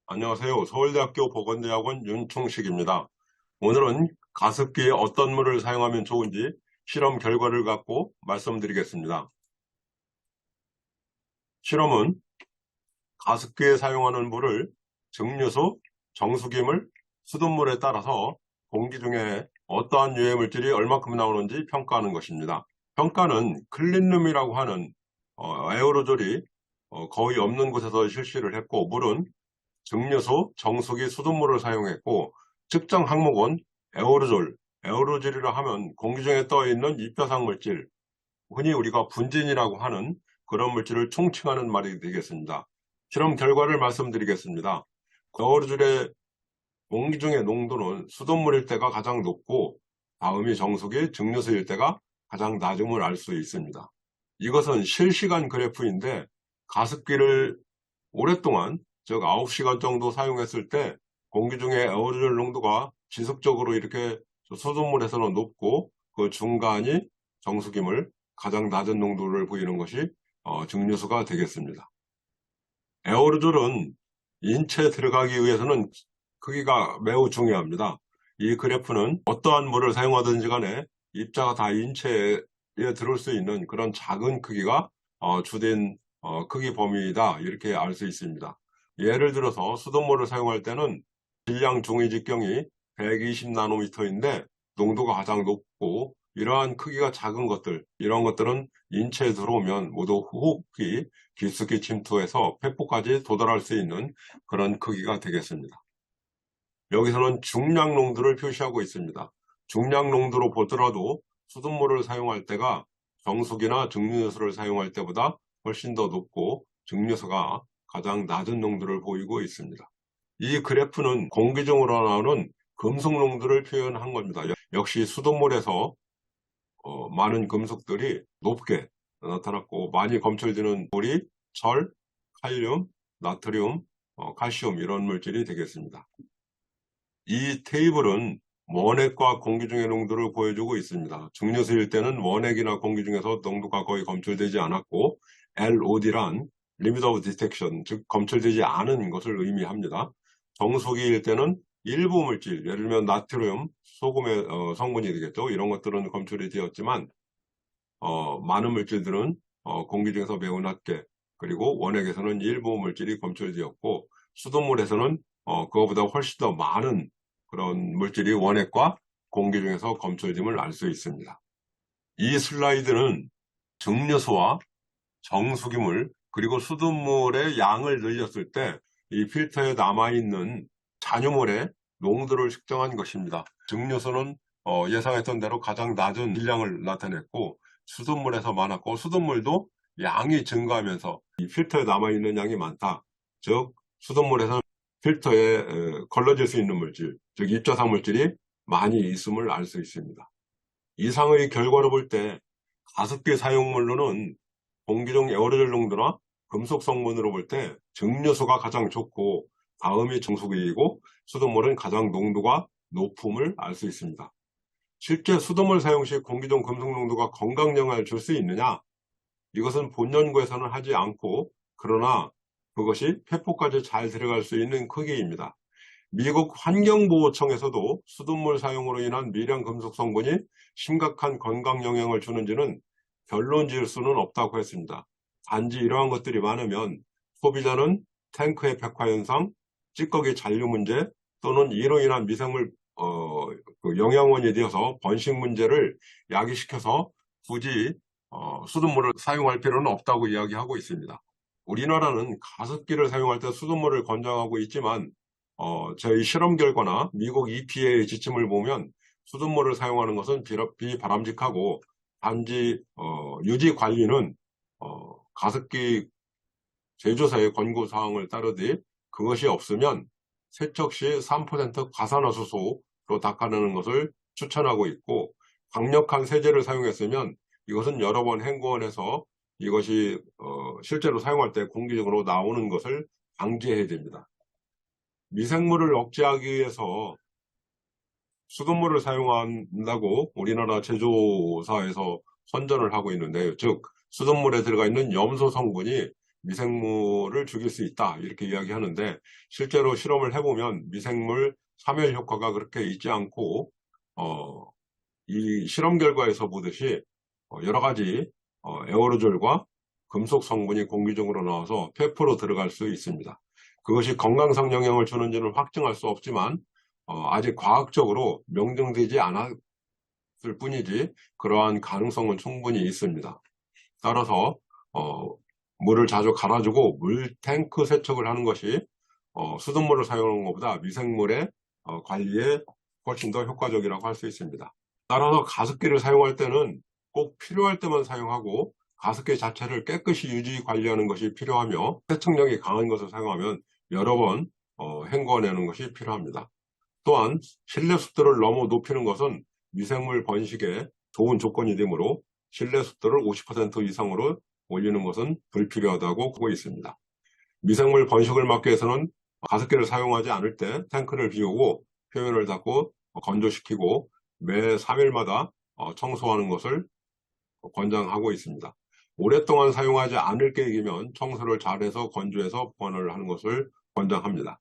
안녕하세요. 서울대학교 보건대학원 윤충식입니다. 오늘은 가습기에 어떤 물을 사용하면 좋은지 실험 결과를 갖고 말씀드리겠습니다. 실험은 가습기에 사용하는 물을 증류수, 정수기물, 수돗물에 따라서 공기 중에 어떠한 유해 물질이 얼마큼 나오는지 평가하는 것입니다. 평가는 클린룸이라고 하는 에어로졸이 거의 없는 곳에서 실시를 했고, 물은 증류수, 정수기, 수돗물을 사용했고, 측정 항목은 에어로졸이라 하면 공기 중에 떠있는 입자상 물질, 흔히 우리가 분진이라고 하는 그런 물질을 총칭하는 말이 되겠습니다. 실험 결과를 말씀드리겠습니다. 에어로졸의 공기 중의 농도는 수돗물일 때가 가장 높고, 다음이 정수기, 증류수일 때가 가장 낮음을 알 수 있습니다. 이것은 실시간 그래프인데, 가습기를 오랫동안, 즉 9시간 정도 사용했을 때 공기 중에 에어로졸 농도가 지속적으로 이렇게 수돗물에서는 높고, 그 중간이 정수기물, 가장 낮은 농도를 보이는 것이 증류수가 되겠습니다. 에어로졸은 인체에 들어가기 위해서는 크기가 매우 중요합니다. 이 그래프는 어떠한 물을 사용하든지 간에 입자가 다 인체에 들어올 수 있는 그런 작은 크기가 주된 크기 범위이다, 이렇게 알 수 있습니다. 예를 들어서 수돗물을 사용할 때는 질량 중위 직경이 120나노미터인데 농도가 가장 높고, 이러한 크기가 작은 것들, 이런 것들은 인체에 들어오면 모두 호흡기, 깊숙이 침투해서 폐포까지 도달할 수 있는 그런 크기가 되겠습니다. 여기서는 중량 농도를 표시하고 있습니다. 중량 농도로 보더라도 수돗물을 사용할 때가 정수기나 증류수를 사용할 때보다 훨씬 더 높고, 증류수가 가장 낮은 농도를 보이고 있습니다. 이 그래프는 공기 중으로 나오는 금속 농도를 표현한 겁니다. 역시 수돗물에서 많은 금속들이 높게 나타났고, 많이 검출되는 물이 철, 칼륨, 나트륨, 칼슘, 이런 물질이 되겠습니다. 이 테이블은 원액과 공기 중의 농도를 보여주고 있습니다. 증류수일 때는 원액이나 공기 중에서 농도가 거의 검출되지 않았고, LOD란 Limit of Detection, 즉 검출되지 않은 것을 의미합니다. 정수기일 때는 일부 물질, 예를 들면 나트륨, 소금의 성분이 되겠죠. 이런 것들은 검출이 되었지만, 많은 물질들은 공기 중에서 매우 낮게, 그리고 원액에서는 일부 물질이 검출되었고, 수돗물에서는 그거보다 훨씬 더 많은 그런 물질이 원액과 공기 중에서 검출됨을 알 수 있습니다. 이 슬라이드는 증류수와 정수기물, 그리고 수돗물의 양을 늘렸을 때 이 필터에 남아있는 잔유물의 농도를 측정한 것입니다. 증류수는 예상했던 대로 가장 낮은 질량을 나타냈고, 수돗물에서 많았고, 수돗물도 양이 증가하면서 이 필터에 남아있는 양이 많다. 즉 수돗물에서 필터에 걸러질 수 있는 물질, 즉 입자상 물질이 많이 있음을 알 수 있습니다. 이상의 결과로 볼 때 가습기 사용물로는 공기 중 에어로졸 농도나 금속 성분으로 볼 때 증류수가 가장 좋고, 다음이 정수기이고, 수돗물은 가장 농도가 높음을 알 수 있습니다. 실제 수돗물 사용 시 공기 중 금속 농도가 건강 영향을 줄 수 있느냐? 이것은 본 연구에서는 하지 않고, 그러나 그것이 폐포까지 잘 들어갈 수 있는 크기입니다. 미국 환경보호청에서도 수돗물 사용으로 인한 미량 금속 성분이 심각한 건강 영향을 주는지는 결론 지을 수는 없다고 했습니다. 단지 이러한 것들이 많으면 소비자는 탱크의 백화 현상, 찌꺼기 잔류 문제, 또는 이로 인한 미생물 영양원이 되어서 번식 문제를 야기시켜서 굳이 수돗물을 사용할 필요는 없다고 이야기하고 있습니다. 우리나라는 가습기를 사용할 때 수돗물을 권장하고 있지만, 저희 실험 결과나 미국 EPA의 지침을 보면 수돗물을 사용하는 것은 비바람직하고, 단지 유지 관리는 가습기 제조사의 권고 사항을 따르되, 그것이 없으면 세척 시 3% 과산화수소로 닦아내는 것을 추천하고 있고, 강력한 세제를 사용했으면 이것은 여러 번 헹구어내서 이것이 실제로 사용할 때 공기적으로 나오는 것을 방지해야 됩니다. 미생물을 억제하기 위해서 수돗물을 사용한다고 우리나라 제조사에서 선전을 하고 있는데요. 즉 수돗물에 들어가 있는 염소 성분이 미생물을 죽일 수 있다 이렇게 이야기하는데, 실제로 실험을 해보면 미생물 사멸 효과가 그렇게 있지 않고 이 실험 결과에서 보듯이 여러 가지 에어로졸과 금속 성분이 공기중으로 나와서 폐포로 들어갈 수 있습니다. 그것이 건강상 영향을 주는지는 확증할 수 없지만 아직 과학적으로 명정되지 않았을 뿐이지 그러한 가능성은 충분히 있습니다. 따라서 물을 자주 갈아주고 물 탱크 세척을 하는 것이 수돗물을 사용하는 것보다 미생물의 관리에 훨씬 더 효과적이라고 할 수 있습니다. 따라서 가습기를 사용할 때는 꼭 필요할 때만 사용하고, 가습기 자체를 깨끗이 유지 관리하는 것이 필요하며, 세척력이 강한 것을 사용하면 여러 번 헹궈내는 것이 필요합니다. 또한 실내 습도를 너무 높이는 것은 미생물 번식에 좋은 조건이 되므로 실내 습도를 50% 이상으로 올리는 것은 불필요하다고 보고 있습니다. 미생물 번식을 막기 위해서는 가습기를 사용하지 않을 때 탱크를 비우고 표면을 닫고 건조시키고 매 3일마다 청소하는 것을 권장하고 있습니다. 오랫동안 사용하지 않을 계획이면 청소를 잘해서 건조해서 보관을 하는 것을 권장합니다.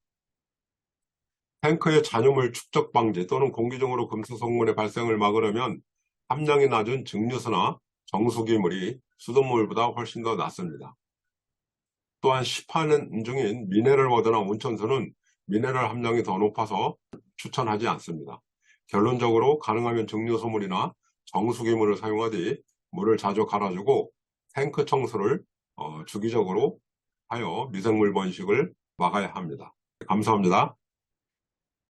탱크의 잔유물 축적 방지 또는 공기중으로 금속 성분의 발생을 막으려면 함량이 낮은 증류수나 정수기물이 수돗물보다 훨씬 더 낫습니다. 또한 시판 중인 미네랄 워터나 온천수는 미네랄 함량이 더 높아서 추천하지 않습니다. 결론적으로 가능하면 증류수물이나 정수기물을 사용하되 물을 자주 갈아주고 탱크 청소를 주기적으로 하여 미생물 번식을 막아야 합니다. 감사합니다.